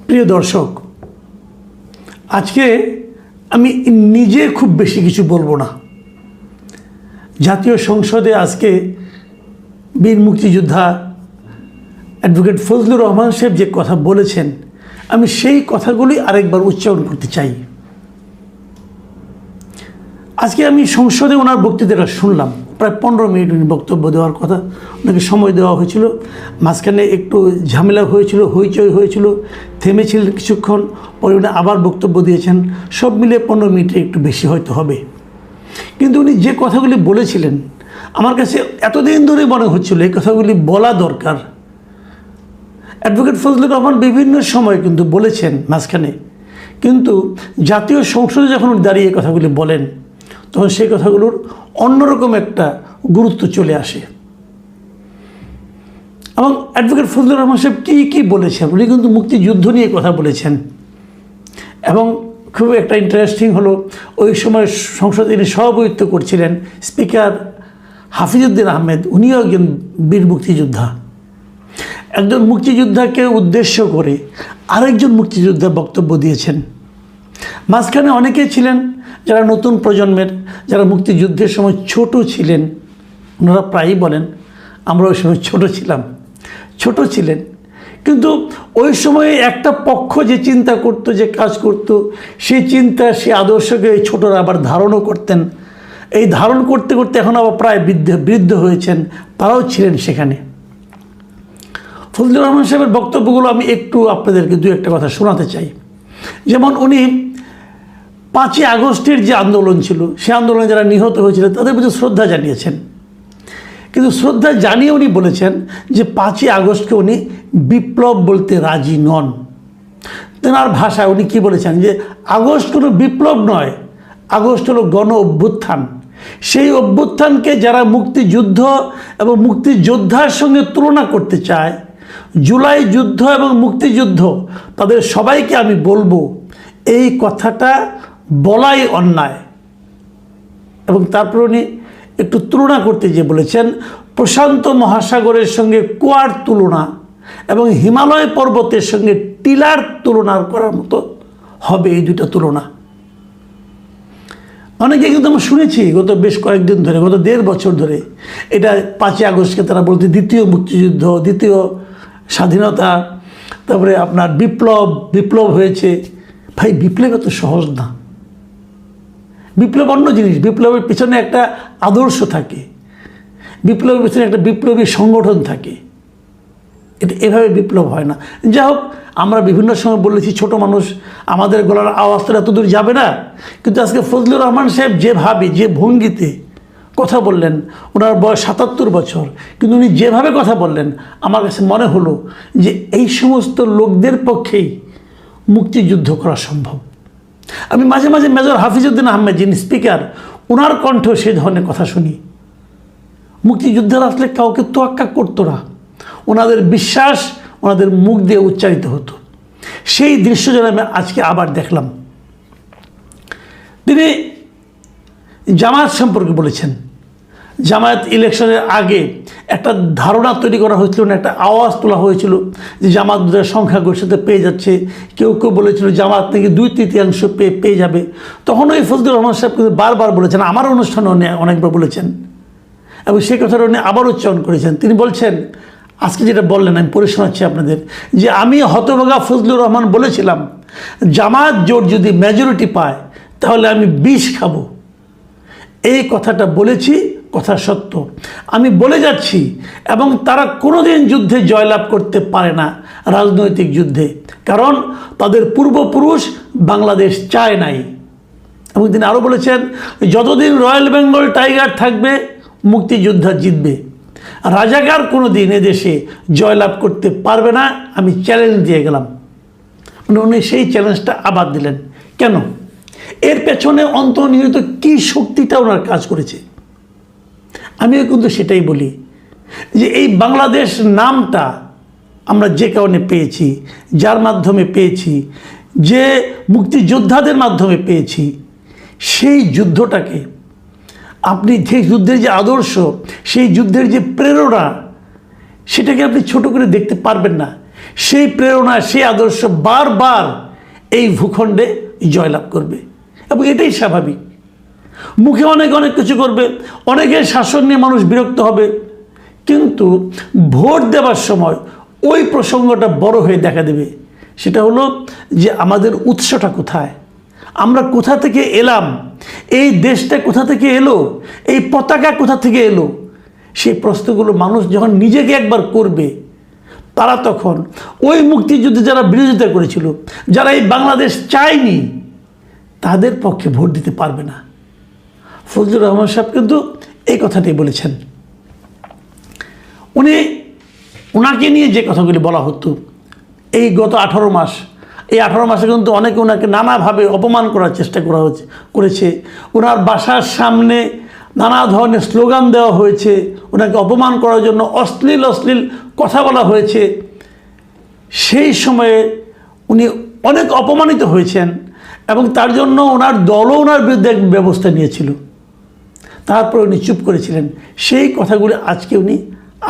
প্রিয় দর্শক, আজকে আমি নিজে খুব বেশি কিছু বলবো না। জাতীয় সংসদে আজকে বীর মুক্তিযোদ্ধা অ্যাডভোকেট ফজলুর রহমান সাহেব যে কথা বলেছেন, আমি সেই কথাগুলি আরেকবার উচ্চারণ করতে চাই। আজকে আমি সংসদে ওনার বক্তৃতাটা শুনলাম, প্রায় 15 মিনিট উনি বক্তব্য দেওয়ার কথা, ওনাকে সময় দেওয়া হয়েছিল। মাঝখানে একটু ঝামেলা হয়েছিল, হইচই হয়েছিল, থেমেছিলেন কিছুক্ষণ, পরে উনি আবার বক্তব্য দিয়েছেন। সব মিলে 15 মিনিটে একটু বেশি হয়তো হবে। কিন্তু উনি যে কথাগুলি বলেছিলেন, আমার কাছে এতদিন ধরে মনে হচ্ছিল এই কথাগুলি বলা দরকার। অ্যাডভোকেট ফজলুর রহমান বিভিন্ন সময় কিন্তু বলেছেন মাঝখানে, কিন্তু জাতীয় সংসদে যখন উনি দাঁড়িয়ে কথাগুলি বলেন, তখন সেই কথাগুলোর অন্যরকম একটা গুরুত্ব চলে আসে। এবং অ্যাডভোকেট ফজলুর রহমান সাহেব কী বলেছেন, উনি কিন্তু মুক্তিযুদ্ধ নিয়ে কথা বলেছেন। এবং খুব একটা ইন্টারেস্টিং হলো, ওই সময় সংসদে তিনি সভাপতিত্ব করছিলেন স্পিকার হাফিজউদ্দিন আহমেদ, উনিও একজন বীর মুক্তিযোদ্ধা। একজন মুক্তিযোদ্ধাকে উদ্দেশ্য করে আরেকজন মুক্তিযোদ্ধা বক্তব্য দিয়েছেন। মাঝখানে অনেকেই ছিলেন যারা নতুন প্রজন্মের, যারা মুক্তিযুদ্ধের সময় ছোট ছিলেন। ওনারা প্রায়ই বলেন আমরা ওই সময় ছোট ছিলেন, কিন্তু ওই সময়ে একটা পক্ষ যে চিন্তা করতো, যে কাজ করতো, সেই চিন্তা, সেই আদর্শকে এই ছোটরা আবার ধারণও করতেন। এই ধারণ করতে করতে এখন আবার প্রায় বৃদ্ধ হয়েছেন, তারাও ছিলেন সেখানে। ফজলুর রহমান সাহেবের বক্তব্যগুলো আমি একটু আপনাদেরকে দু একটা কথা শোনাতে চাই। যেমন উনি 5ই আগস্টের যে আন্দোলন ছিল, সে আন্দোলনে যারা নিহত হয়েছিলেন তাদের প্রতি শ্রদ্ধা জানিয়েছেন। কিন্তু শ্রদ্ধা জানিয়ে উনি বলেছেন যে 5ই আগস্টকে উনি বিপ্লব বলতে রাজি নন। তেনার ভাষায় উনি কী বলেছেন, যে আগস্ট কোনো বিপ্লব নয়, আগস্ট হলো গণ অভ্যুত্থান। সেই অভ্যুত্থানকে যারা মুক্তিযুদ্ধ এবং মুক্তিযোদ্ধার সঙ্গে তুলনা করতে চায়, জুলাই যুদ্ধ এবং মুক্তিযুদ্ধ, তাদের সবাইকে আমি বলবো এই কথাটা বলাই অন্যায়। এবং তারপর উনি একটু তুলনা করতে গিয়ে বলেছেন, প্রশান্ত মহাসাগরের সঙ্গে কুয়ার তুলনা এবং হিমালয় পর্বতের সঙ্গে টিলার তুলনা করার মতো হবে এই দুটো তুলনা। অনেকে কিন্তু আমরা শুনেছি গত বেশ কয়েকদিন ধরে, গত 1.5 বছর ধরে, এটা 5ই আগস্টকে তারা বলতে দ্বিতীয় মুক্তিযুদ্ধ, দ্বিতীয় স্বাধীনতা, তারপরে আপনার বিপ্লব হয়েছে। ভাই, বিপ্লব এত সহজ না। বিপ্লব অন্য জিনিস। বিপ্লবের পিছনে একটা আদর্শ থাকে, বিপ্লবের পিছনে একটা বিপ্লবী সংগঠন থাকে। এটা এভাবে বিপ্লব হয় না। যা হোক, আমরা বিভিন্ন সময় বলেছি ছোট মানুষ, আমাদের গলার আওয়াজ তো এত দূর যাবে না। কিন্তু আজকে ফজলুর রহমান সাহেব যেভাবে, যে ভঙ্গিতে কথা বললেন, ওনার বয়স 77 বছর, কিন্তু উনি যেভাবে কথা বললেন, আমার কাছে মনে হলো যে এই সমস্ত লোকদের পক্ষেই মুক্তিযুদ্ধ করা সম্ভব। আমি মাঝে মাঝে মেজর হাফিজউদ্দিন আহমেদ, যিনি স্পিকার, ওনার কণ্ঠ সেই ধরনের কথা শুনি। মুক্তিযুদ্ধের আসলে কাউকে তোয়াক্কা করতো না, ওনাদের বিশ্বাস ওনাদের মুখ দিয়ে উচ্চারিত হতো। সেই দৃশ্য যেন আমি আজকে আবার দেখলাম। তিনি জামায়াত সম্পর্কে বলেছেন। জামায়াত ইলেকশনের আগে একটা ধারণা তৈরি করা হয়েছিল, একটা আওয়াজ তোলা হয়েছিল যে জামাত সংখ্যাগরিষ্ঠতা পেয়ে যাচ্ছে। কেউ বলেছিল জামাত নাকি 2/3 পেয়ে যাবে। তখন ওই ফজলুর রহমান সাহেব কিন্তু বারবার বলেছেন, আমার অনুষ্ঠানে অনেকবার বলেছেন, এবং সেই কথাটা উনি আবার উচ্চারণ করেছেন। তিনি বলছেন, আজকে যেটা বললেন আমি পড়ে শোনাচ্ছি আপনাদের, যে আমি হতভাগা ফজলুর রহমান বলেছিলাম জামাত জোট যদি মেজরিটি পায় তাহলে আমি বিষ খাবো। এই কথাটা বলেছি, কথা সত্য, আমি বলে যাচ্ছি। এবং তারা কোনোদিন যুদ্ধে জয়লাভ করতে পারে না, রাজনৈতিক যুদ্ধে, কারণ তাদের পূর্বপুরুষ বাংলাদেশ চায় নাই। এবং তিনি আরও বলেছেন, যতদিন রয়্যাল বেঙ্গল টাইগার থাকবে মুক্তিযোদ্ধা জিতবে, রাজাকার কোনো দিন এদেশে জয়লাভ করতে পারবে না, আমি চ্যালেঞ্জ দিয়ে গেলাম। উনি সেই চ্যালেঞ্জটা আবার দিলেন। কেন? এর পেছনে অন্তর্নিহিত কী শক্তিটা ওনার কাজ করেছে। আমিও কিন্তু সেটাই বলি, যে এই বাংলাদেশ নামটা আমরা যে কারণে পেয়েছি, যার মাধ্যমে পেয়েছি, যে মুক্তিযোদ্ধাদের মাধ্যমে পেয়েছি, সেই যুদ্ধটাকে আপনি, যে যুদ্ধের যে আদর্শ, সেই যুদ্ধের যে প্রেরণা, সেটাকে আপনি ছোট করে দেখতে পারবেন না। সেই প্রেরণা, সেই আদর্শ বারবার এই ভূখণ্ডে জয়লাভ করবে এবং এটাই স্বাভাবিক। মুখে অনেক অনেক কিছু করবে, অনেকের শাসন নিয়ে মানুষ বিরক্ত হবে, কিন্তু ভোট দেওয়ার সময় ওই প্রসঙ্গটা বড় হয়ে দেখা দেবে। সেটা হলো যে আমাদের উৎসটা কোথায়, আমরা কোথা থেকে এলাম, এই দেশটা কোথা থেকে এলো, এই পতাকা কোথা থেকে এলো। সেই প্রশ্নগুলো মানুষ যখন নিজেকে একবার করবে, তারা তখন ওই মুক্তিযুদ্ধে যারা বিরোধিতা করেছিল, যারা এই বাংলাদেশ চায়নি, তাদের পক্ষে ভোট দিতে পারবে না। ফজলুর রহমান সাহেব কিন্তু এই কথাটাই বলেছেন। ওনাকে নিয়ে যে কথাগুলি বলা হতো এই গত 18 মাস, এই 18 মাসে কিন্তু অনেকে ওনাকে নানাভাবে অপমান করার চেষ্টা করেছে। ওনার বাসার সামনে নানা ধরনের স্লোগান দেওয়া হয়েছে, ওনাকে অপমান করার জন্য অশ্লীল কথা বলা হয়েছে। সেই সময়ে উনি অনেক অপমানিত হয়েছেন এবং তার জন্য ওনার দলও ওনার বিরুদ্ধে ব্যবস্থা নিয়েছিল। তারপর উনি চুপ করেছিলেন। সেই কথাগুলি আজকে উনি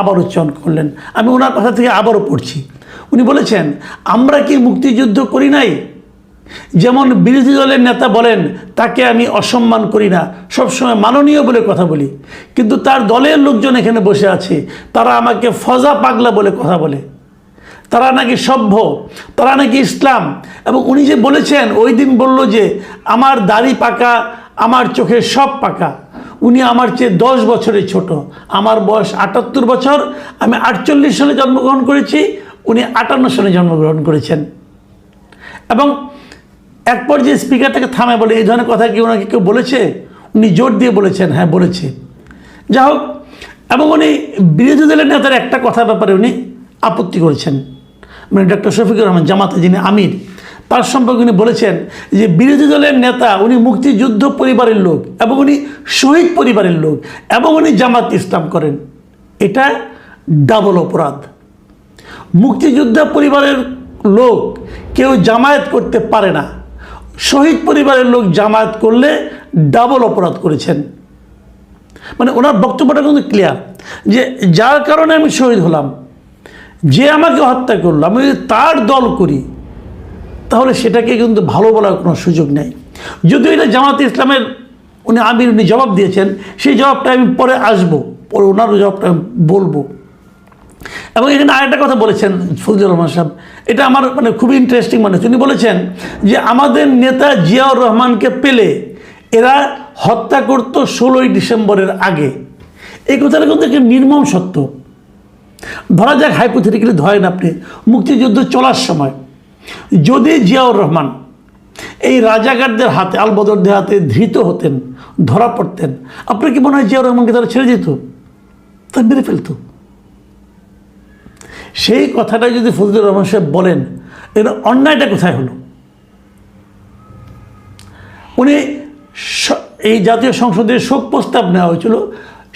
আবার উচ্চারণ করলেন। আমি ওনার কথা থেকে আবারও পড়ছি। উনি বলেছেন, আমরা কি মুক্তিযুদ্ধ করি নাই? যেমন বিরোধী দলের নেতা বলেন, তাকে আমি অসম্মান করি না, সবসময় মাননীয় বলে কথা বলি, কিন্তু তার দলের লোকজন এখানে বসে আছে, তারা আমাকে ফজা পাগলা বলে কথা বলে, তারা নাকি সভ্য, তারা নাকি ইসলাম। এবং উনি যে বলেছেন, ওই দিন বলল যে আমার দাড়ি পাকা, আমার চোখের সব পাকা। উনি আমার চেয়ে 10 বছরের ছোট, আমার বয়স 78 বছর, আমি 48 সালে জন্মগ্রহণ করেছি, উনি 58 সালে জন্মগ্রহণ করেছেন। এবং এক পর্যায়ে স্পিকারটাকে থামে বলে, এই ধরনের কথা কি ওনাকে কেউ বলেছে? উনি জোর দিয়ে বলেছেন, হ্যাঁ বলেছে। যা হোক, এবং উনি বিরোধী দলের নেতার একটা কথার ব্যাপারে উনি আপত্তি করেছেন, মানে ডক্টর শফিকুর রহমান, জামাতে যিনি আমির, তার সম্পর্কে উনি বলেছেন যে বিরোধী দলের নেতা, উনি মুক্তিযুদ্ধ পরিবারের লোক এবং উনি শহীদ পরিবারের লোক এবং উনি জামাত ইসলাম করেন। এটা ডাবল অপরাধ। মুক্তিযোদ্ধা পরিবারের লোক কেউ জামায়াত করতে পারে না, শহীদ পরিবারের লোক জামায়াত করলে ডাবল অপরাধ করেছেন। মানে ওনার বক্তব্যটা কিন্তু ক্লিয়ার যে যার কারণে আমি শহীদ হলাম, যে আমাকে হত্যা করলো, আমি যদি তার দল করি, তাহলে সেটাকে কিন্তু ভালো বলার কোনো সুযোগ নেই। যদিও এটা জামাতে ইসলামের উনি জবাব দিয়েছেন, সেই জবাবটা আমি পরে আসবো, পরে ওনার জবাবটা আমি বলবো। এবং এখানে আরেকটা কথা বলেছেন ফজলুর রহমান সাহেব, এটা আমার মানে খুবই ইন্টারেস্টিং মনে হচ্ছে। উনি বলেছেন যে আমাদের নেতা জিয়াউর রহমানকে পেলে এরা হত্যা করত 16ই ডিসেম্বরের আগে। এই কথাটা কিন্তু একটা নির্মম সত্য। ধরা যাক, হাইপোথেটিক্যালি ধরেন আপনি মুক্তিযুদ্ধ চলার সময় যদি জিয়াউর রহমান এই রাজাকারদের হাতে, আলবদরদের হাতে ধৃত হতেন, ধরা পড়তেন, আপনার কি মনে হয় জিয়াউর রহমানকে তারা ছেড়ে দিত? তা মেরে ফেলত। সেই কথাটা যদি ফজলুর রহমান সাহেব বলেন, এর অন্যায়টা কোথায় হলো? উনি এই জাতীয় সংসদে শোক প্রস্তাব নেওয়া হয়েছিল,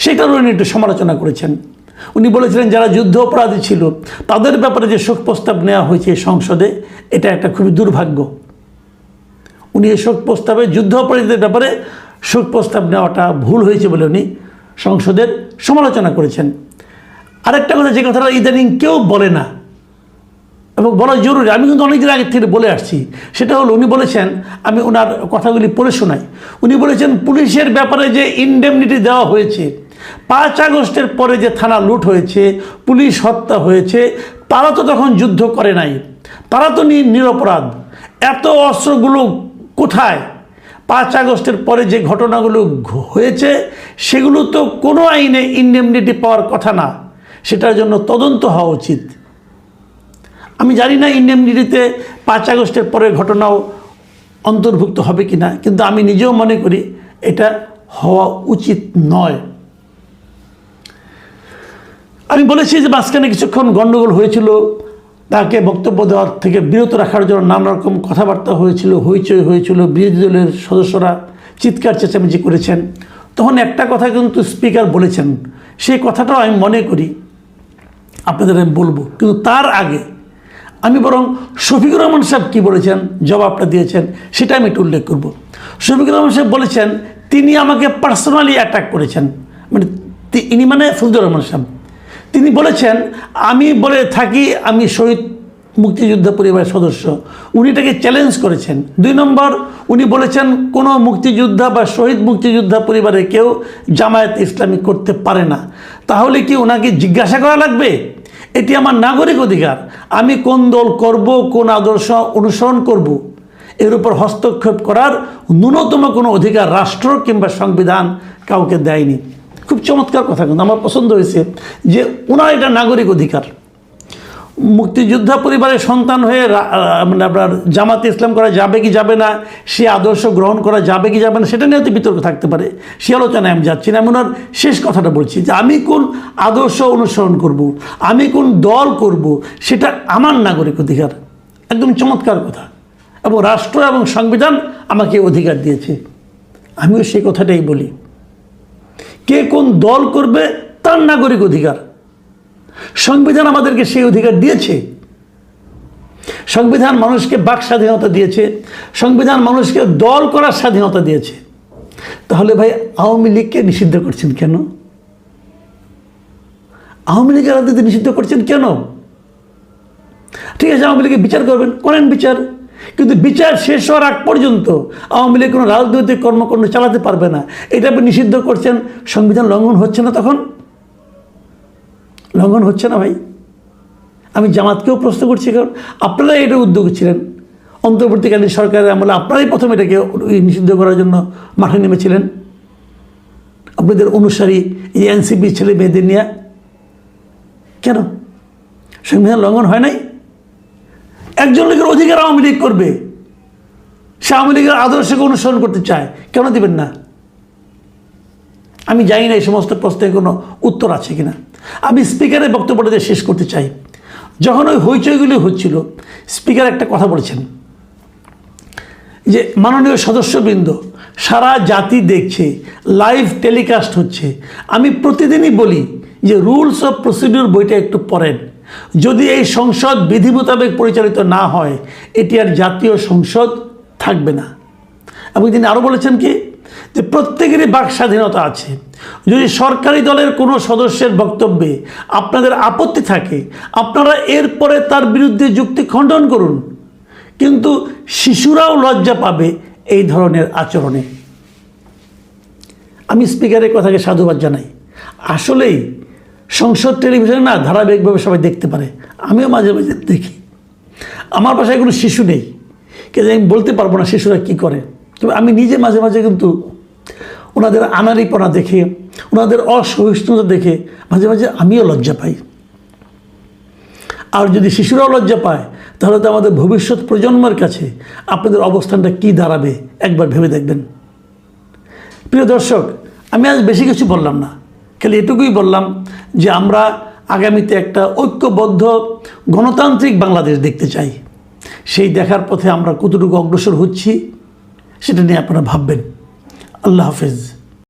সেটারও উনি একটু সমালোচনা করেছেন। উনি বলেছিলেন যারা যুদ্ধ অপরাধী ছিল তাদের ব্যাপারে যে শোক প্রস্তাব নেওয়া হয়েছে এই সংসদে, এটা একটা খুবই দুর্ভাগ্য। উনি এই শোক প্রস্তাবে যুদ্ধ অপরাধীদের ব্যাপারে শোক প্রস্তাব নেওয়াটা ভুল হয়েছে বলে উনি সংসদের সমালোচনা করেছেন। আরেকটা কথা, যে কথাটা ইদানিং কেউ বলে না এবং বলা জরুরি, আমি কিন্তু অনেকদিন আগে থেকে বলে আসছি, সেটা হলো উনি বলেছেন, আমি ওনার কথাগুলি পড়ে শোনাই। উনি বলেছেন পুলিশের ব্যাপারে যে ইনডেমনিটি দেওয়া হয়েছে, 5 আগস্টের পরে যে থানা লুট হয়েছে, পুলিশ হত্যা হয়েছে, তারা তো তখন যুদ্ধ করে নাই, তারা তো নিরপরাধ। এত অস্ত্রগুলো কোথায়? 5 আগস্টের পরে যে ঘটনাগুলো হয়েছে সেগুলো তো কোনো আইনে ইনডেমনিটি পাওয়ার কথা না, সেটার জন্য তদন্ত হওয়া উচিত। আমি জানি না ইনডেমনিটিতে 5 আগস্টের পরের ঘটনাও অন্তর্ভুক্ত হবে কি না, কিন্তু আমি নিজেও মনে করি এটা হওয়া উচিত নয়। আমি বলেছি যে মাঝখানে কিছুক্ষণ গণ্ডগোল হয়েছিল, তাকে বক্তব্য দেওয়ার থেকে বিরত রাখার জন্য নানা রকম কথাবার্তা হয়েছিল, হইচই হয়েছিল, বিরোধী দলের সদস্যরা চিৎকার চেঁচামেচি করেছেন। তখন একটা কথা কিন্তু স্পিকার বলেছেন, সেই কথাটাও আমি মনে করি আপনাদের আমি বলবো, কিন্তু তার আগে আমি বরং শফিকুর রহমান সাহেব কী বলেছেন, জবাবটা দিয়েছেন, সেটা আমি একটু উল্লেখ করব। শফিকুর রহমান সাহেব বলেছেন তিনি আমাকে পার্সোনালি অ্যাটাক করেছেন, মানে ফজলুর রহমান সাহেব তিনি বলেছেন আমি বলে থাকি আমি শহীদ মুক্তিযোদ্ধা পরিবারের সদস্য, উনি এটাকে চ্যালেঞ্জ করেছেন। 2 নম্বর, উনি বলেছেন কোনো মুক্তিযোদ্ধা বা শহীদ মুক্তিযোদ্ধা পরিবারে কেউ জামায়াত ইসলামী করতে পারে না। তাহলে কি ওনাকে জিজ্ঞাসা করা লাগবে? এটি আমার নাগরিক অধিকার, আমি কোন দল করব, কোন আদর্শ অনুসরণ করব, এর উপর হস্তক্ষেপ করার ন্যূনতম কোনো অধিকার রাষ্ট্র কিংবা সংবিধান কাউকে দেয়নি। খুব চমৎকার কথা, কিন্তু আমার পছন্দ হয়েছে যে ওনার এটা নাগরিক অধিকার। মুক্তিযোদ্ধা পরিবারের সন্তান হয়ে মানে আপনার জামাতে ইসলাম করা যাবে কি যাবে না, সে আদর্শ গ্রহণ করা যাবে কি যাবে না, সেটা নিয়ে তো বিতর্ক থাকতে পারে, সে আলোচনায় আমি যাচ্ছি না। আমি ওনার শেষ কথাটা বলছি যে আমি কোন আদর্শ অনুসরণ করব, আমি কোন দল করব, সেটা আমার নাগরিক অধিকার। একদম চমৎকার কথা, এবং রাষ্ট্র এবং সংবিধান আমাকে অধিকার দিয়েছে। আমিও সেই কথাটাই বলি, কে কোন দল করবে তার নাগরিক অধিকার। সংবিধান আমাদেরকে সেই অধিকার দিয়েছে। সংবিধান মানুষকে বাক স্বাধীনতা দিয়েছে, সংবিধান মানুষকে দল করার স্বাধীনতা দিয়েছে। তাহলে ভাই আওয়ামী লীগকে নিষিদ্ধ করছেন কেন? আওয়ামী লীগের রাজনীতি নিষিদ্ধ করছেন কেন? ঠিক আছে, আওয়ামী লীগের বিচার করবেন, করেন বিচার, কিন্তু বিচার শেষ হওয়ার আগ পর্যন্ত আওয়ামী লীগ কোনো রাজনৈতিক কর্মকাণ্ড চালাতে পারবে না। এটা আপনি নিষিদ্ধ করছেন, সংবিধান লঙ্ঘন হচ্ছে না? তখন লঙ্ঘন হচ্ছে না ভাই? আমি জামাতকেও প্রশ্ন করছি, কারণ আপনারা এটা উদ্যোগ ছিলেন, অন্তর্বর্তীকালীন সরকারের আমলে আপনারাই প্রথম এটাকে নিষিদ্ধ করার জন্য মাঠে নেমেছিলেন, আপনাদের অনুসারী এই এনসিপি ছেলে মেয়েদের নিয়ে। কেন সংবিধান লঙ্ঘন হয় নাই? একজন লোকের অধিকার আওয়ামী লীগ করবে, সে আওয়ামী লীগের আদর্শকে অনুসরণ করতে চায়, কেন দিবেন না? আমি জানি না এই সমস্ত প্রশ্নের কোনো উত্তর আছে কিনা। আমি স্পিকারের বক্তব্যটা দিয়ে শেষ করতে চাই। যখন ওই হইচইগুলি হচ্ছিল, স্পিকার একটা কথা বলেছেন যে মাননীয় সদস্যবৃন্দ, সারা জাতি দেখছে, লাইভ টেলিকাস্ট হচ্ছে, আমি প্রতিদিনই বলি যে রুলস অফ প্রসিডিউর বইটা একটু পড়েন। যদি এই সংসদ বিধি মোতাবেক পরিচালিত না হয়, এটি আর জাতীয় সংসদ থাকবে না। এবং তিনি আরও বলেছেন কি, যে প্রত্যেকেরই বাক স্বাধীনতা আছে। যদি সরকারি দলের কোনো সদস্যের বক্তব্যে আপনাদের আপত্তি থাকে, আপনারা এরপরে তার বিরুদ্ধে যুক্তি খণ্ডন করুন, কিন্তু শিশুরাও লজ্জা পাবে এই ধরনের আচরণে। আমি স্পিকারের কথাকে সাধুবাদ জানাই। আসলেই সংসদ টেলিভিশনে না ধারাবাহিকভাবে সবাই দেখতে পারে, আমিও মাঝে মাঝে দেখি। আমার বাসায় কোনো শিশু নেই, কিন্তু আমি বলতে পারবো না শিশুরা কী করে, তবে আমি নিজে মাঝে মাঝে কিন্তু ওনাদের আনাড়িপনা দেখে, ওনাদের অসহিষ্ণুতা দেখে মাঝে মাঝে আমিও লজ্জা পাই। আর যদি শিশুরাও লজ্জা পায়, তাহলে তো আমাদের ভবিষ্যৎ প্রজন্মের কাছে আপনাদের অবস্থানটা কী দাঁড়াবে একবার ভেবে দেখবেন। প্রিয় দর্শক, আমি আজ বেশি কিছু বললাম না, খালি এটুকুই বললাম যে আমরা আগামীতে একটা ঐক্যবদ্ধ গণতান্ত্রিক বাংলাদেশ দেখতে চাই। সেই দেখার পথে আমরা কতটুকু অগ্রসর হচ্ছি সেটা নিয়ে আপনারা ভাববেন। আল্লাহ হাফেজ।